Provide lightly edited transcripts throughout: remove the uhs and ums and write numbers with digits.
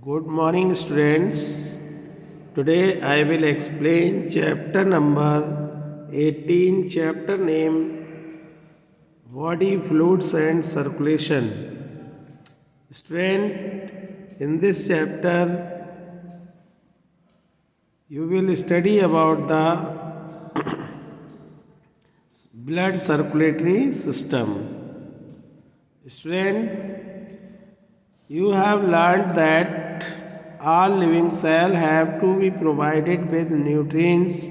Good morning, students. Today I will explain chapter number 18, chapter name Body Fluids and Circulation. Student, in this chapter you will study about the blood circulatory system. Student, you have learned that all living cells have to be provided with nutrients,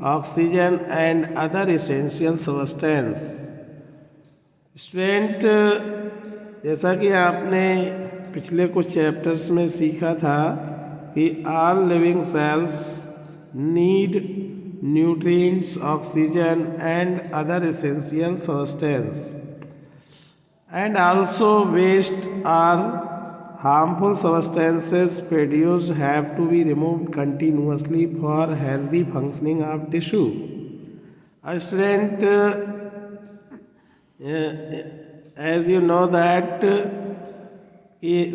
oxygen and other essential substance. Student, जैसा कि आपने पिछले कुछ chapters में सीखा था कि all living cells need nutrients, oxygen and other essential substance, and also waste or harmful substances produced have to be removed continuously for healthy functioning of tissue. A student, as you know that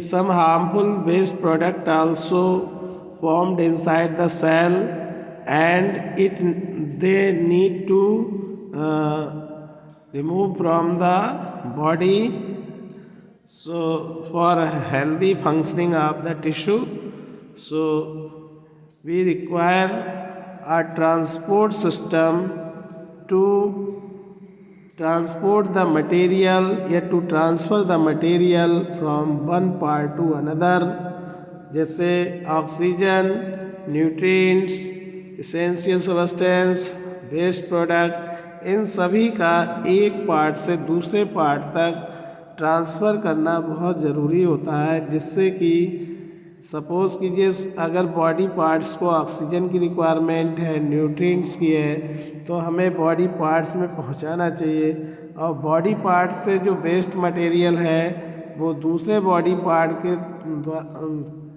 some harmful waste product also formed inside the cell, and they need to remove from the body, so for healthy functioning of the tissue, so we require a transport system to transport the material, yet to transfer the material from one part to another, जैसे oxygen, nutrients, essential substance, waste product, इन सभी का एक part से दूसरे part तक transfer करना बहुत ज़रूरी होता है, जिससे कि सपोज़ कीजिए अगर बॉडी पार्ट्स को ऑक्सीजन की रिक्वायरमेंट है, न्यूट्रिएंट्स की है, तो हमें बॉडी पार्ट्स में पहुंचाना चाहिए, और बॉडी पार्ट्स से जो वेस्ट मटेरियल है वो दूसरे बॉडी पार्ट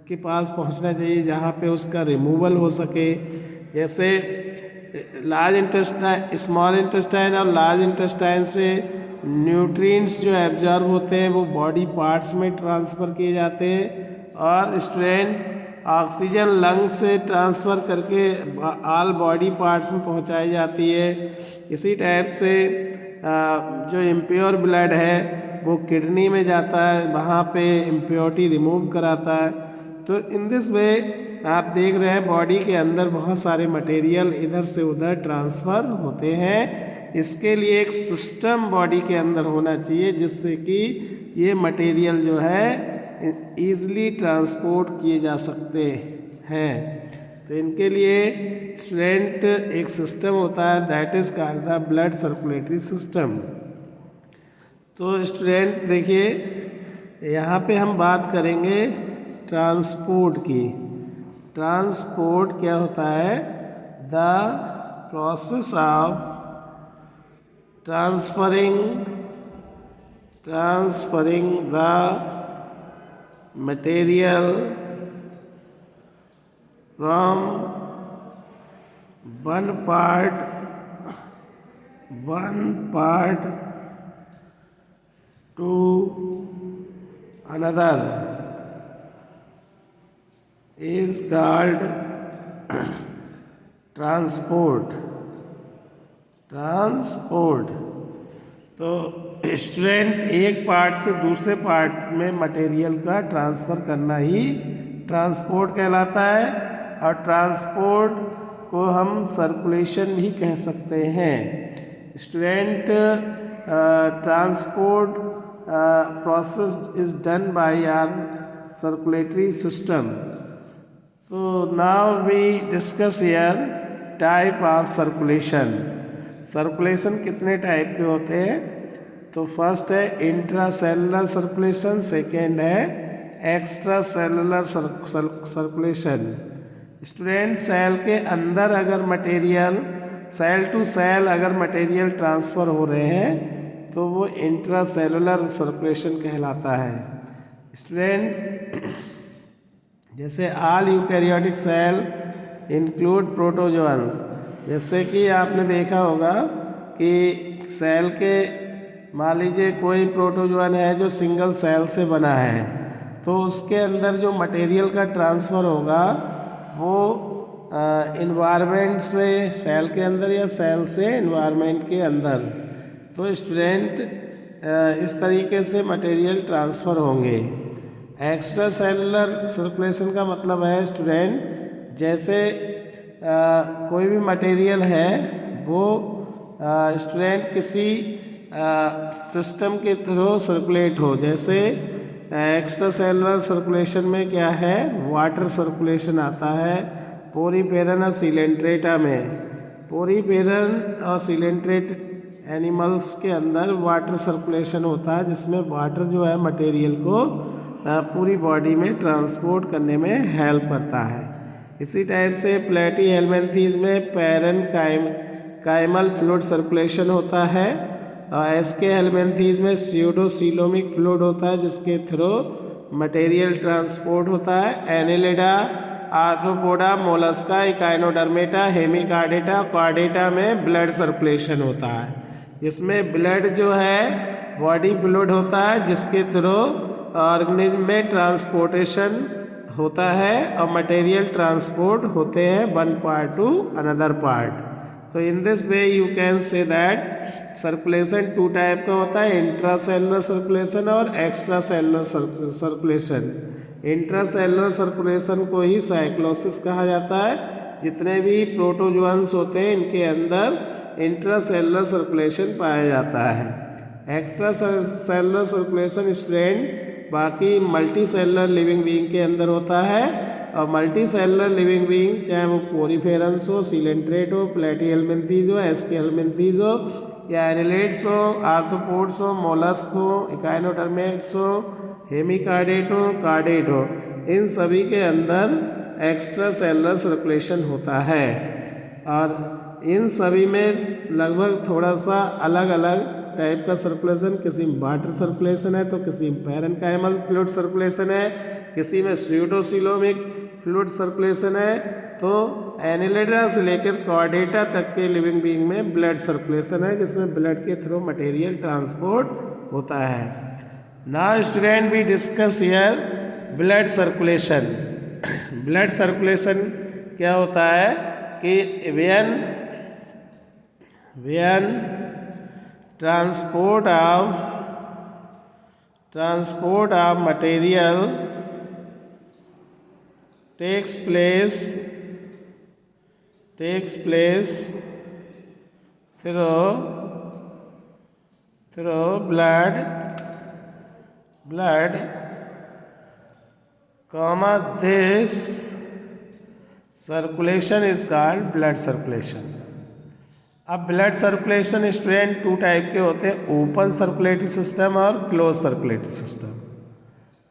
के पास पहुंचना चाहिए जहां पे उसका रिमूवल हो सके। जैसे लार्ज इंटेस्टाइन, स्मॉल इंटेस्टाइन और लार्ज इंटेस्टाइन से न्यूट्रिएंट्स जो एब्जॉर्ब होते हैं वो बॉडी पार्ट्स में ट्रांसफ़र किए जाते हैं, और स्ट्रेंथ ऑक्सीजन लंग्स से ट्रांसफ़र करके ऑल बॉडी पार्ट्स में पहुंचाई जाती है। इसी टाइप से जो इम्प्योर ब्लड है वो किडनी में जाता है, वहाँ पे इम्प्योरिटी रिमूव कराता है। तो इन दिस वे आप देख रहे हैं बॉडी के अंदर बहुत सारे मटेरियल इधर से उधर ट्रांसफ़र होते हैं। इसके लिए एक सिस्टम बॉडी के अंदर होना चाहिए जिससे कि ये मटेरियल जो है ईज़िली ट्रांसपोर्ट किए जा सकते हैं। तो इनके लिए स्टूडेंट एक सिस्टम होता है, that is called the blood circulatory system. तो स्टूडेंट देखिए, यहाँ पे हम बात करेंगे ट्रांसपोर्ट की। ट्रांसपोर्ट क्या होता है? The process of transferring the material from one part to another is called transport. तो स्टूडेंट, एक पार्ट से दूसरे पार्ट में मटेरियल का ट्रांसफ़र करना ही ट्रांसपोर्ट कहलाता है, और ट्रांसपोर्ट को हम सर्कुलेशन भी कह सकते हैं। Student, transport process is done by our circulatory system. So now we discuss here type of circulation. Circulation कितने टाइप के होते हैं? तो फर्स्ट है इंट्रासेलुलर सर्कुलेशन, सेकेंड है extra cellular circulation. Student, cell के अंदर अगर मटेरियल, सेल टू सेल अगर मटेरियल ट्रांसफ़र हो रहे हैं तो वो इंट्रासेलुलर सर्कुलेशन कहलाता है। स्टूडेंट, जैसे all eukaryotic cell include protozoans, जैसे कि आपने देखा होगा कि सेल के, मान लीजिए कोई प्रोटोजोअन है जो सिंगल सेल से बना है, तो उसके अंदर जो मटेरियल का ट्रांसफ़र होगा वो इन्वायरमेंट से सेल के अंदर या सेल से इन्वायरमेंट के अंदर। तो स्टूडेंट इस तरीके से मटेरियल ट्रांसफ़र होंगे। एक्स्ट्रा सेलुलर सर्कुलेशन का मतलब है स्टूडेंट जैसे कोई भी मटेरियल है वो स्टूडेंट किसी सिस्टम के थ्रू सर्कुलेट हो। जैसे एक्स्ट्रा सेलुलर सर्कुलेशन में क्या है, वाटर सर्कुलेशन आता है पोरीफेरन और सिलेंट्रेटा में। पोरीफेरन और सिलेंट्रेट एनिमल्स के अंदर वाटर सर्कुलेशन होता है, जिसमें वाटर जो है मटेरियल को पूरी बॉडी में ट्रांसपोर्ट करने में हेल्प करता है। इसी टाइप से प्लेटीहेल्मिन्थीज में पैरन काइमल फ्लूइड सर्कुलेशन होता है। एसके हेल्मिन्थीज में स्यूडोसीलोमिक फ्लूइड होता है, जिसके थ्रू मटेरियल ट्रांसपोर्ट होता है। Annelida, arthropoda, Mollusca, Echinodermata, Hemichordata, chordata में ब्लड सर्कुलेशन होता है, जिसमें ब्लड जो है बॉडी फ्लूइड होता है, जिसके थ्रू ऑर्गेनिज्म में ट्रांसपोर्टेशन होता है और मटेरियल ट्रांसपोर्ट होते हैं one part to another part. तो in this way you can say that circulation two type का होता है, इंट्रा सेलुलर सर्कुलेशन और extra cellular circulation. Intra cellular circulation को ही साइक्लोसिस कहा जाता है। जितने भी प्रोटोजोअन्स होते हैं इनके अंदर इंट्रा सेलुलर सर्कुलेशन पाया जाता है। एक्स्ट्रा सेलुलर सर्कुलेशन स्टूडेंट बाकी मल्टी सेलुलर लिविंग बीइंग के अंदर होता है। और मल्टी सेलुलर लिविंग बीइंग चाहे वो पोरीफेरन्स हो, सिलेंट्रेट हो, प्लेटीहेल्मिन्थीज हो, एसके हेल्मिन्थीज हो या एनिलेट्स हो, आर्थ्रोपोड्स हो, मोलस्क हो, इकाइनोडर्मेट्स हो, हेमिकार्डेट हो, कार्डेट हो, इन सभी के अंदर एक्स्ट्रा सेलुलर सर्कुलेशन होता है। और इन सभी में लगभग थोड़ा सा अलग अलग टाइप का सर्कुलेशन, किसी में वाटर सर्कुलेशन है तो किसी में पैरेन्काइमल फ्लूइड सर्कुलेशन है, किसी में स्यूडोसिलोमिक फ्लूइड सर्कुलेशन है। तो एनिलिडा से लेकर कार्डेटा तक के लिविंग बीइंग में ब्लड सर्कुलेशन है, जिसमें ब्लड के थ्रू मटेरियल ट्रांसपोर्ट होता है। Now student we discuss here blood circulation. Blood circulation क्या होता है कि when transport of material takes place through blood this circulation is called blood circulation। अब blood circulation student two type के होते हैं, ओपन सर्कुलेटरी सिस्टम और close circulatory system.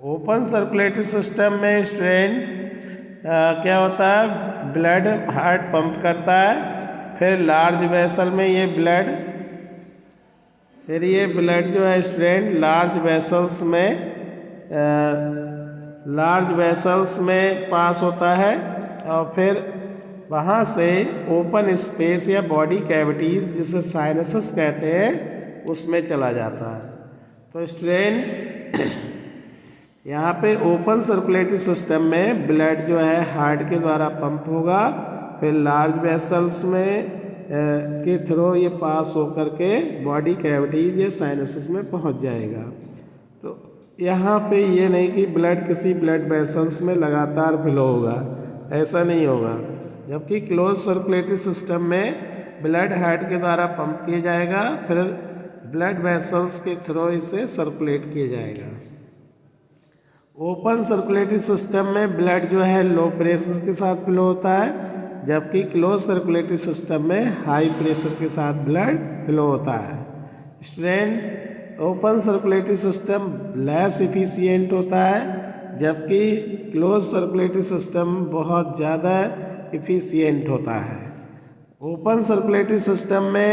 Open circulatory system में स्टूडेंट क्या होता है, ब्लड हार्ट पंप करता है, फिर लार्ज वेसल में ये ब्लड जो है स्टूडेंट लार्ज वेसल्स में पास होता है और फिर वहाँ से ओपन स्पेस या बॉडी कैविटीज़ जिसे साइनसेस कहते हैं उसमें चला जाता है। तो स्टूडेंट यहाँ पे ओपन सर्कुलेटरी सिस्टम में ब्लड जो है हार्ट के द्वारा पंप होगा, फिर लार्ज वेसल्स में के थ्रू ये पास होकर के बॉडी कैविटीज़ या साइनसेस में पहुँच जाएगा। तो यहाँ पे ये नहीं कि ब्लड किसी ब्लड वेसल्स में लगातार फ्लो होगा, ऐसा नहीं होगा। जबकि क्लोज सर्कुलेटरी सिस्टम में ब्लड हार्ट के द्वारा पंप किया जाएगा, फिर ब्लड वेसल्स के थ्रू इसे सर्कुलेट किया जाएगा। ओपन सर्कुलेटरी सिस्टम में ब्लड जो है लो प्रेशर के साथ फ्लो होता है, जबकि क्लोज सर्कुलेटरी सिस्टम में हाई प्रेशर के साथ ब्लड फ्लो होता है। Student open circulatory system less efficient होता है, जबकि क्लोज सर्कुलेटरी सिस्टम बहुत ज़्यादा इफिशियंट होता है। ओपन सर्कुलेटरी सिस्टम में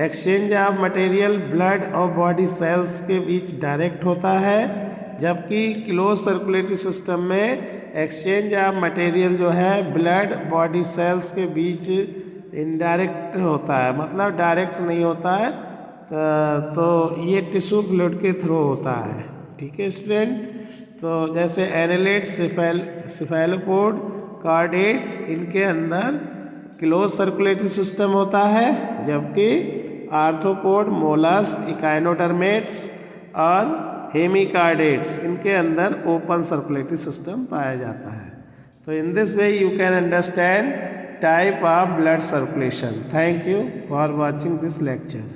एक्सचेंज ऑफ मटेरियल ब्लड और बॉडी सेल्स के बीच डायरेक्ट होता है, जबकि क्लोज सर्कुलेटरी सिस्टम में एक्सचेंज ऑफ मटेरियल जो है ब्लड बॉडी सेल्स के बीच इनडायरेक्ट होता है, मतलब डायरेक्ट नहीं होता है। तो ये टिश्यू फ्लूइड के थ्रू होता है। ठीक है स्टूडेंट, तो जैसे एनालेट, सिफेलोपोड, कार्डेट, इनके अंदर क्लोज सर्कुलेटरी सिस्टम होता है, जबकि आर्थ्रोपोड, मोलस्क, इकाइनोडर्मेट्स और हेमिकार्डेट्स, इनके अंदर ओपन सर्कुलेटरी सिस्टम पाया जाता है. तो in this way you can understand type of blood circulation. Thank you for watching this lecture.